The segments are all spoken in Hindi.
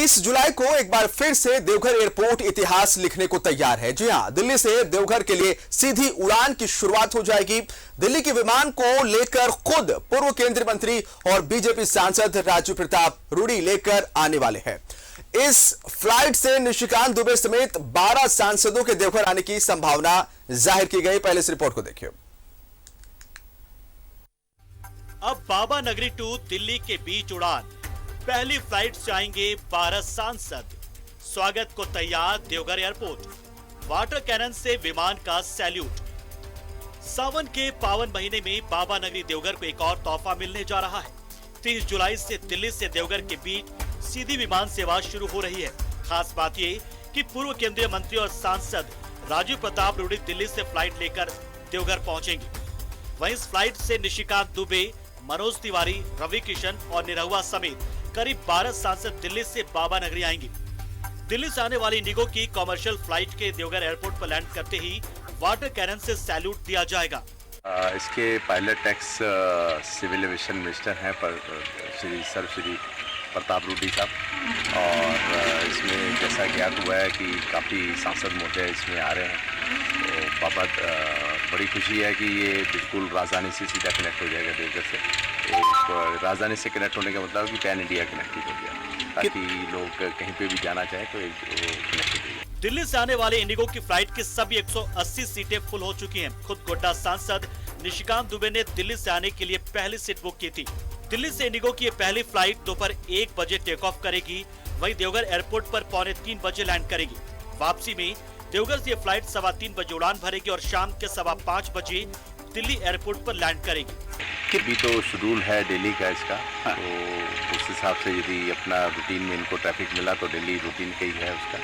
30 जुलाई को एक बार फिर से देवघर एयरपोर्ट इतिहास लिखने को तैयार है। जी हां, दिल्ली से देवघर के लिए सीधी उड़ान की शुरुआत हो जाएगी। दिल्ली के विमान को लेकर खुद पूर्व केंद्रीय मंत्री और बीजेपी सांसद राजीव प्रताप रूडी लेकर आने वाले हैं। इस फ्लाइट से निशिकांत दुबे समेत 12 सांसदों के देवघर आने की संभावना जाहिर की गई। पहले इस रिपोर्ट को देखिए। अब बाबा नगरी टू दिल्ली के बीच उड़ान, पहली फ्लाइट से आएंगे 12 सांसद। स्वागत को तैयार देवघर एयरपोर्ट, वाटर कैनन से विमान का सैल्यूट। सावन के पावन महीने में बाबा नगरी देवघर को एक और तोहफा मिलने जा रहा है। 30 जुलाई से दिल्ली से देवघर के बीच सीधी विमान सेवा शुरू हो रही है। खास बात ये कि पूर्व केंद्रीय मंत्री और सांसद राजीव प्रताप रूडी दिल्ली से फ्लाइट लेकर देवघर पहुंचेंगे। वहीं इस फ्लाइट से निशिकांत दुबे, मनोज तिवारी, रवि किशन और निरहुआ समेत करीब 12 सांसद दिल्ली से बाबा नगरी आएंगे। दिल्ली से आने वाली इंडिगो की कमर्शियल फ्लाइट के देवघर एयरपोर्ट पर लैंड करते ही वाटर कैनन से सैल्यूट दिया जाएगा। इसके पायलट टैक्स सिविल एविएशन मिनिस्टर हैं पर श्री प्रताप रूडी साहब, और इसमें जैसा ज्ञात हुआ है कि काफ़ी सांसद महोदय इसमें आ रहे हैं। तो बाबा बड़ी खुशी है कि ये बिल्कुल राजधानी से सीधा कनेक्ट हो जाएगा देवघर से। एक राजधानी से कनेक्ट होने का मतलब कि पैन इंडिया कनेक्टेड हो गया, ताकि लोग कहीं पे भी जाना चाहें तो कनेक्टेड हो जाए। दिल्ली से आने वाले इंडिगो की फ्लाइट की सभी 180 सीटें फुल हो चुकी हैं। खुद गोड्डा सांसद निशिकांत दुबे ने दिल्ली से आने के लिए पहली सीट बुक की थी। दिल्ली से इंडिगो की ये पहली फ्लाइट दोपहर 1 बजे टेक ऑफ करेगी। वहीं देवघर एयरपोर्ट पर 2:45 बजे लैंड करेगी। वापसी में देवघर से ये फ्लाइट 3:15 बजे उड़ान भरेगी और शाम के 5:15 बजे दिल्ली एयरपोर्ट पर लैंड करेगी। भी तो शेड्यूल है दिल्ली का इसका, तो उस हिसाब से यदि अपना रूटीन में इनको ट्रैफिक मिला तो दिल्ली रूटीन का ही है उसका,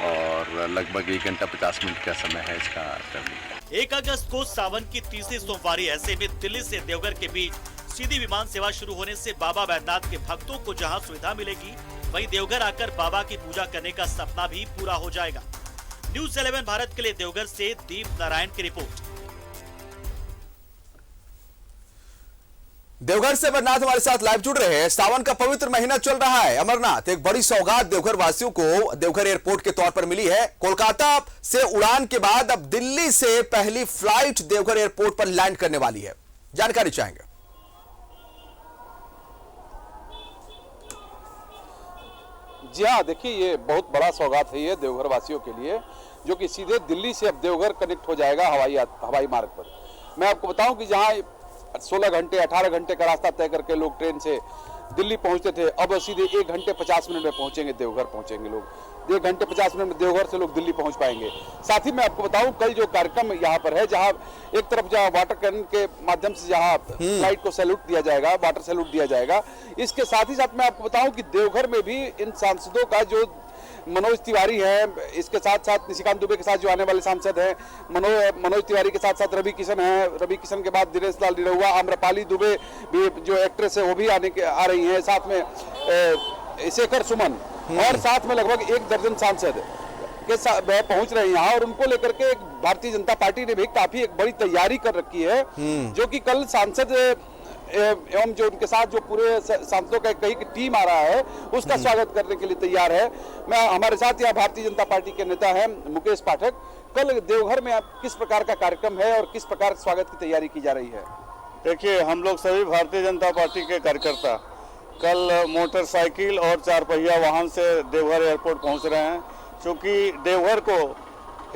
और लगभग 1 घंटा 50 मिनट का समय है इसका ट्रैवलिंग। 1 अगस्त को सावन की तीसरी सोमवारी, ऐसे में दिल्ली से देवघर के बीच सीधी विमान सेवा शुरू होने से बाबा बैद्यनाथ के भक्तों को जहां सुविधा मिलेगी, वहीं देवघर आकर बाबा की पूजा करने का सपना भी पूरा हो जाएगा। न्यूज़ 11 भारत के लिए देवघर से दीप नारायण की रिपोर्ट। देवघर से अमरनाथ हमारे साथ लाइव जुड़ रहे हैं। सावन का पवित्र महीना चल रहा है। अमरनाथ, एक बड़ी सौगात देवघर वासियों को देवघर एयरपोर्ट के तौर पर मिली है। कोलकाता से उड़ान के बाद अब दिल्ली से पहली फ्लाइट देवघर एयरपोर्ट पर लैंड करने वाली है। जानकारी चाहेंगे। जी हाँ, देखिए ये बहुत बड़ा सौगात है ये देवघर वासियों के लिए, जो कि सीधे दिल्ली से अब देवघर कनेक्ट हो जाएगा हवाई मार्ग पर। मैं आपको बताऊं कि जहां 16 घंटे 18 घंटे का रास्ता तय करके लोग ट्रेन से दिल्ली पहुंचते थे, अब सीधे 1 घंटे 50 मिनट में पहुंचेंगे, देवघर पहुंचेंगे लोग। 1 घंटे 50 मिनट में देवघर से लोग दिल्ली पहुंच पाएंगे। साथ ही मैं आपको बताऊं, कल जो कार्यक्रम यहाँ पर है, जहाँ एक तरफ जहाँ वाटर कैनन के माध्यम से जहाँ फ्लाइट को सैल्यूट दिया जाएगा, वाटर सैल्यूट दिया जाएगा, इसके साथ ही साथ मैं आपको बताऊं कि देवघर में भी इन सांसदों का जो मनोज तिवारी हैं, इसके साथ साथ निशिकांत दुबे के साथ जो आने वाले सांसद हैं, मनोज तिवारी के साथ साथ रवि किशन हैं, रवि किशन के बाद दिनेश लाल निरहुआ, आम्रपाली दुबे भी जो एक्ट्रेस है वो भी आ रही हैं, साथ में शेखर सुमन, और साथ में लगभग 1 दर्जन सांसद के साथ पहुंच रहे हैं यहाँ। और उनको लेकर के भारतीय जनता पार्टी ने भी काफी एक बड़ी तैयारी कर रखी है, जो कि कल सांसद एवं जो उनके साथ जो पूरे सांसदों का कई टीम आ रहा है, उसका स्वागत करने के लिए तैयार है। मैं हमारे साथ यहाँ भारतीय जनता पार्टी के नेता हैं मुकेश पाठक। कल देवघर में किस प्रकार का कार्यक्रम है और किस प्रकार स्वागत की तैयारी की जा रही है? देखिए, हम लोग सभी भारतीय जनता पार्टी के कार्यकर्ता कल मोटरसाइकिल और 4 पहिया वाहन से देवघर एयरपोर्ट पहुँच रहे हैं, क्योंकि देवघर को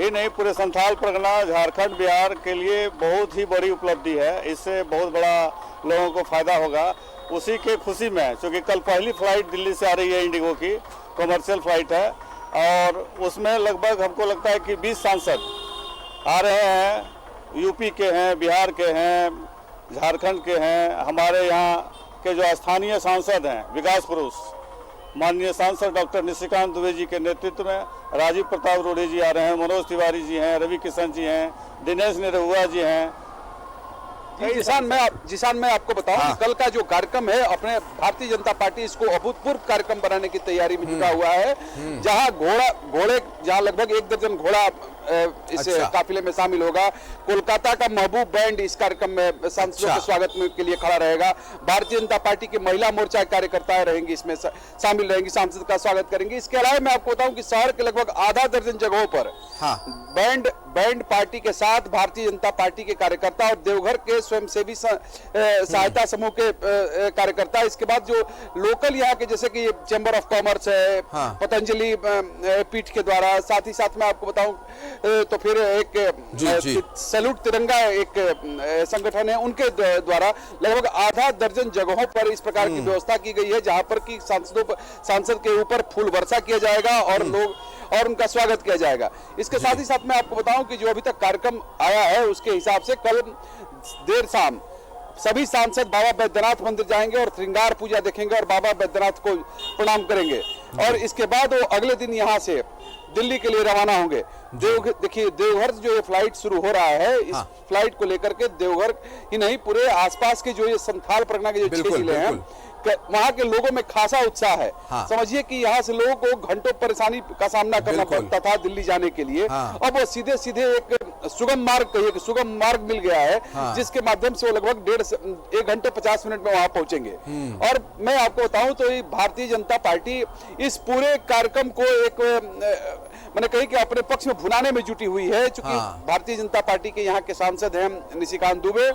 ही नहीं पूरे संथाल परगना, झारखंड, बिहार के लिए बहुत ही बड़ी उपलब्धि है। इससे बहुत बड़ा लोगों को फायदा होगा। उसी के खुशी में, क्योंकि कल पहली फ्लाइट दिल्ली से आ रही है, इंडिगो की कमर्शियल फ्लाइट है, और उसमें लगभग हमको लगता है कि 20 सांसद आ रहे हैं। यूपी के हैं, बिहार के हैं, झारखंड के हैं, हमारे यहाँ के जो स्थानीय सांसद हैं, विकास पुरुष माननीय सांसद डॉक्टर निशिकांत दुबे जी के नेतृत्व में राजीव प्रताप रूडी जी आ रहे हैं, मनोज तिवारी जी हैं, रवि किशन जी हैं, दिनेश निरहुआ जी हैं। जिसान मैं आपको बताऊं कि कल का जो कार्यक्रम है, अपने भारतीय जनता पार्टी इसको अभूतपूर्व कार्यक्रम बनाने की तैयारी में जुटा हुआ है। जहां लगभग 1 दर्जन घोड़ा इस अच्छा। काफिले में शामिल होगा। कोलकाता का महबूब बैंड इस कार्यक्रम में सांसदों के स्वागत के लिए खड़ा रहेगा। भारतीय जनता पार्टी की महिला मोर्चा कार्यकर्ताएं रहेंगी, इसमें शामिल रहेंगी, सांसद का स्वागत करेंगे। इसके अलावा मैं आपको बताऊं कि शहर के लगभग आधा दर्जन जगहों पर बैंड पार्टी के साथ भारतीय जनता पार्टी के कार्यकर्ता और देवघर के स्वयंसेवी सहायता समूह के कार्यकर्ता, इसके बाद जो लोकल यहाँ के जैसे कि चैम्बर ऑफ कॉमर्स है, पतंजलि पीठ के द्वारा, साथ ही साथ मैं आपको बताऊं तो फिर एक सैल्यूट तिरंगा एक संगठन है, उनके द्वारा लगभग आधा दर्जन जगहों पर इस प्रकार की व्यवस्था की गई है, जहां पर कि सांसद के ऊपर फूल वर्षा किया जाएगा और उनका स्वागत किया जाएगा। इसके साथ ही साथ मैं आपको बताऊं कि जो अभी तक कार्यक्रम आया है उसके हिसाब से कल देर शाम सभी सांसद बाबा बैद्यनाथ मंदिर जाएंगे और श्रृंगार पूजा देखेंगे और बाबा बैद्यनाथ को प्रणाम करेंगे और इसके बाद वो अगले दिन यहाँ से दिल्ली के लिए रवाना होंगे। देखिए देवघर जो ये फ्लाइट शुरू हो रहा है, इस फ्लाइट को लेकर के देवघर ही नहीं पूरे आसपास के जो ये संथाल परगना के जो 6 जिले हैं वहां के लोगों में खासा उत्साह है। समझिए कि यहाँ से लोगों को घंटों परेशानी का सामना करना पड़ता था दिल्ली जाने के लिए, अब वो सीधे सीधे एक सुगम मार्ग मिल गया है, जिसके माध्यम से वो लगभग 1 घंटे 50 मिनट में वहां पहुंचेंगे। और मैं आपको बताऊं तो भारतीय जनता पार्टी इस पूरे कार्यक्रम को एक मैंने कही कि अपने पक्ष में भुनाने में जुटी हुई है, चूंकि भारतीय जनता पार्टी के यहाँ के सांसद हैं निशिकांत दुबे,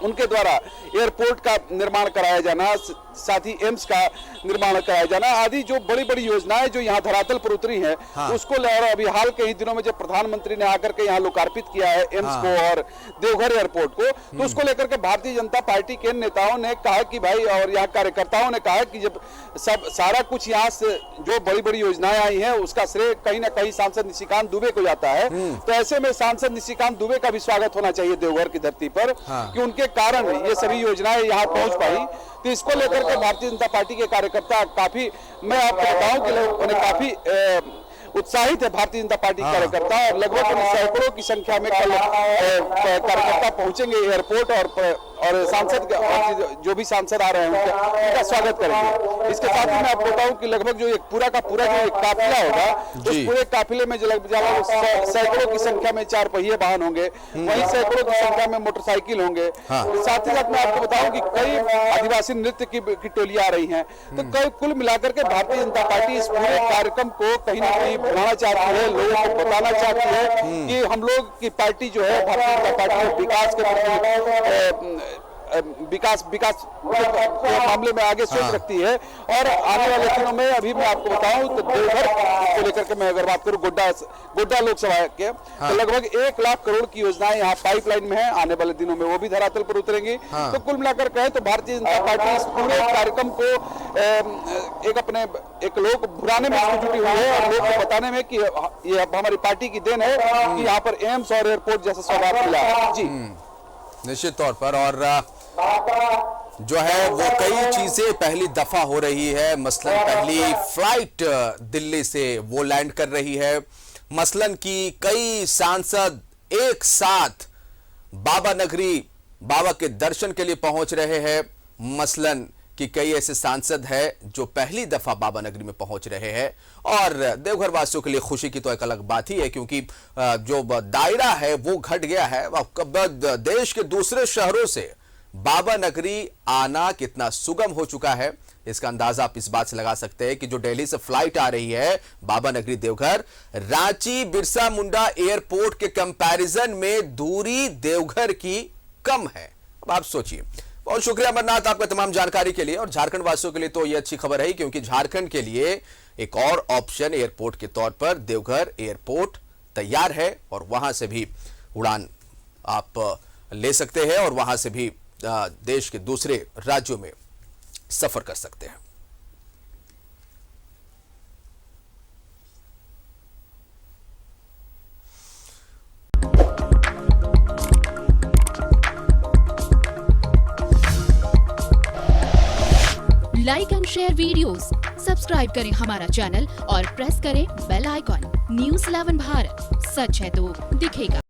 उनके द्वारा एयरपोर्ट का निर्माण कराया जाना, साथ ही एम्स का निर्माण कराया जाना आदि जो बड़ी बड़ी योजनाएं जो यहाँ धरातल पर उतरी हैं, उसको अभी हाल के ही दिनों में जब प्रधानमंत्री ने आकर के यहाँ लोकार्पित किया है एम्स को और देवघर एयरपोर्ट को, तो उसको लेकर के भारतीय जनता पार्टी के नेताओं ने कहा कि भाई, और यहाँ कार्यकर्ताओं ने कहा कि जब सारा कुछ यहाँ से जो बड़ी बड़ी योजनाएं आई हैं उसका श्रेय कहीं ना कहीं सांसद निशिकांत दुबे को जाता है, तो ऐसे में सांसद निशिकांत दुबे का भी स्वागत होना चाहिए देवघर की धरती पर, कि उनके कारण ये सभी योजनाएं यहाँ पहुंच पाई। तो इसको लेकर के भारतीय जनता पार्टी के कार्यकर्ता काफी, मैं आपको बताऊं कि उन्हें काफी उत्साहित है भारतीय जनता पार्टी के कार्यकर्ता, और लगभग सैकड़ों की संख्या में कल कार्यकर्ता पहुंचेंगे एयरपोर्ट और सांसद जो भी सांसद आ रहे हैं उनका स्वागत करेंगे। इसके साथ ही मैं आपको बताऊं कि लगभग जो एक पूरा का पूरा जो एक काफिला होगा, उस पूरे काफिले में सैकड़ों की संख्या में 4 पहिए वाहन होंगे, वहीं सैकड़ों की संख्या में मोटरसाइकिल होंगे। साथ ही साथ मैं आपको बताऊं कि कई आदिवासी नृत्य की टोलियां आ रही हैं। तो कुल मिलाकर के भारतीय जनता पार्टी इस पूरे कार्यक्रम को कहीं ना कहीं बनाना चाहती है, लोगों को बताना चाहती है कि हम लोग की पार्टी जो है भारतीय जनता पार्टी विकास के प्रति विकास के मामले में आगे सोच रखती है। और आने वाले दिनों में अभी मैं आपको बताऊं तो देवघर को लेकर के मैं अगर बात करूं गोड्डा लोकसभा के, तो लगभग 1 लाख करोड़ की योजनाएं यहाँ पाइपलाइन में है, आने वाले दिनों में वो भी धरातल पर उतरेंगी। तो कुल मिलाकर कहें तो भारतीय जनता पार्टी इस पूरे कार्यक्रम को एक लोग भुनाने में जुटी हुई है और लोग को बताने में कि ये हमारी पार्टी की देन है कि यहाँ पर एम्स और एयरपोर्ट जैसा सौगात मिला है। जी निश्चित तौर पर, और जो है वो कई चीजें पहली दफा हो रही है, मसलन पहली फ्लाइट दिल्ली से वो लैंड कर रही है, मसलन की कई सांसद एक साथ बाबा नगरी बाबा के दर्शन के लिए पहुंच रहे हैं, मसलन कि कई ऐसे सांसद हैं जो पहली दफा बाबा नगरी में पहुंच रहे हैं। और देवघर वासियों के लिए खुशी की तो एक अलग बात ही है, क्योंकि जो दायरा है वो घट गया है। देश के दूसरे शहरों से बाबा नगरी आना कितना सुगम हो चुका है, इसका अंदाजा आप इस बात से लगा सकते हैं कि जो दिल्ली से फ्लाइट आ रही है बाबा नगरी देवघर, रांची बिरसा मुंडा एयरपोर्ट के कंपैरिजन में दूरी देवघर की कम है। अब आप सोचिए। बहुत शुक्रिया अमरनाथ आपका तमाम जानकारी के लिए। और झारखंड वासियों के लिए तो यह अच्छी खबर है, क्योंकि झारखंड के लिए एक और ऑप्शन एयरपोर्ट के तौर पर देवघर एयरपोर्ट तैयार है, और वहां से भी उड़ान आप ले सकते हैं और वहां से भी देश के दूसरे राज्यों में सफर कर सकते हैं। Like and share videos, subscribe करें हमारा चैनल और प्रेस करें बेल आइकॉन। न्यूज़ 11 भारत, सच है तो दिखेगा।